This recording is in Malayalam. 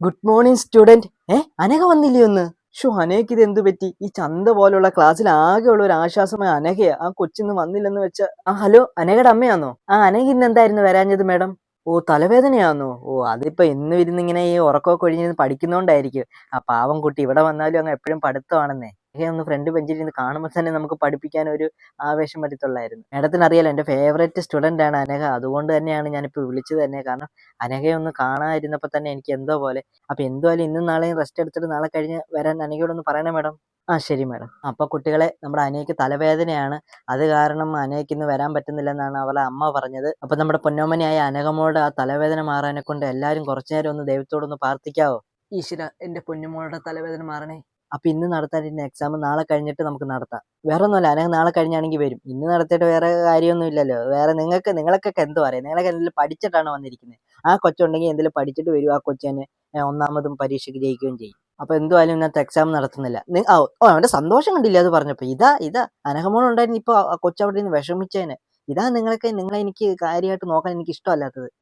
Good morning student. അനഘ വന്നില്ലേ ഒന്ന്? അനഘയ്ക്ക് ഇത് എന്ത് പറ്റി? ഈ ചന്ത പോലുള്ള ക്ലാസ്സിൽ ആകെ ഉള്ള ഒരു ആശ്വാസമായ അനഘയാ. ആ കൊച്ചിന്ന് വന്നില്ലെന്ന് വെച്ച. ഹലോ, അനഘയുടെ അമ്മയാന്നോ? അനഘ ഇന്ന് എന്തായിരുന്നു വരാഞ്ഞത് മാഡം? തലവേദനയാന്നോ? അതിപ്പോ എന്നും ഇരുന്നിങ്ങനെ ഈ ഉറക്കമൊക്കെ ഒഴിഞ്ഞിരുന്ന് പഠിക്കുന്നോണ്ടായിരിക്കും. ആ പാവം കുട്ടി ഇവിടെ വന്നാലും അങ്ങ് എപ്പോഴും പഠിത്തമാണെന്നേ. ഒന്ന് ഫ്രണ്ട് ബെഞ്ചിൽ ഇരുന്ന് കാണുമ്പോൾ തന്നെ നമുക്ക് പഠിപ്പിക്കാൻ ഒരു ആവേശം വരത്തുള്ളായിരുന്നു. മാഡത്തിന് അറിയാലോ, എൻ്റെ ഫേവറേറ്റ് സ്റ്റുഡന്റ് ആണ് അനഘ. അതുകൊണ്ട് തന്നെയാണ് ഞാനിപ്പോൾ വിളിച്ചത് തന്നെ. കാരണം അനഘയെ ഒന്ന് കാണാതിരുന്നപ്പോൾ തന്നെ എനിക്ക് എന്തോ പോലെ. അപ്പൊ എന്തുവായാലും ഇന്നും നാളെയും റെസ്റ്റ് എടുത്തിട്ട് നാളെ കഴിഞ്ഞ് വരാൻ അനഘയോടൊന്ന് പറയണേ മാഡം. ശരി മാഡം. അപ്പൊ കുട്ടികളെ, നമ്മുടെ അനഘയ്ക്ക് തലവേദനയാണ്. അത് കാരണം അനഘയ്ക്ക് ഇന്ന് വരാൻ പറ്റുന്നില്ലെന്നാണ് അവളെ അമ്മ പറഞ്ഞത്. അപ്പൊ നമ്മുടെ പൊന്നോമനിയായ അനഘമോളുടെ ആ തലവേദന മാറാനെ കൊണ്ട് എല്ലാവരും കുറച്ചു നേരം ഒന്ന് ദൈവത്തോടൊന്ന് പ്രാർത്ഥിക്കാവോ? ഈശ്വര, എന്റെ പൊന്നുമോളുടെ തലവേദന മാറണേ. അപ്പൊ ഇന്ന് നടത്താനിരുന്ന എക്സാം നാളെ കഴിഞ്ഞിട്ട് നമുക്ക് നടത്താം. വേറെ ഒന്നുമല്ല, അനഘ നാളെ കഴിഞ്ഞാണെങ്കിൽ വരും. ഇന്ന് നടത്തിയിട്ട് വേറെ കാര്യമൊന്നും ഇല്ലല്ലോ. വേറെ നിങ്ങൾക്കൊക്കെ എന്ത് പറയാം? നിങ്ങളൊക്കെ എന്തെങ്കിലും പഠിച്ചിട്ടാണ് വന്നിരിക്കുന്നത്. ആ കൊച്ചുണ്ടെങ്കിൽ എന്തെങ്കിലും പഠിച്ചിട്ട് വരും. ആ കൊച്ചനെ ഒന്നാമതും പരീക്ഷയ്ക്ക് ജയിക്കുകയും ചെയ്യും. അപ്പൊ എന്തുവായാലും ഇന്നത്തെ എക്സാം നടത്തുന്നില്ല. അവന്റെ സന്തോഷം കണ്ടില്ല അത് പറഞ്ഞപ്പോ. ഇതാ അനഘമോൾ ഉണ്ടായിരുന്നു. ഇപ്പൊ ആ കൊച്ചവിടെ നിന്ന് വിഷമിച്ചേനെ. ഇതാ നിങ്ങളെ എനിക്ക് കാര്യമായിട്ട് നോക്കാൻ എനിക്ക് ഇഷ്ടമല്ലാത്തത്.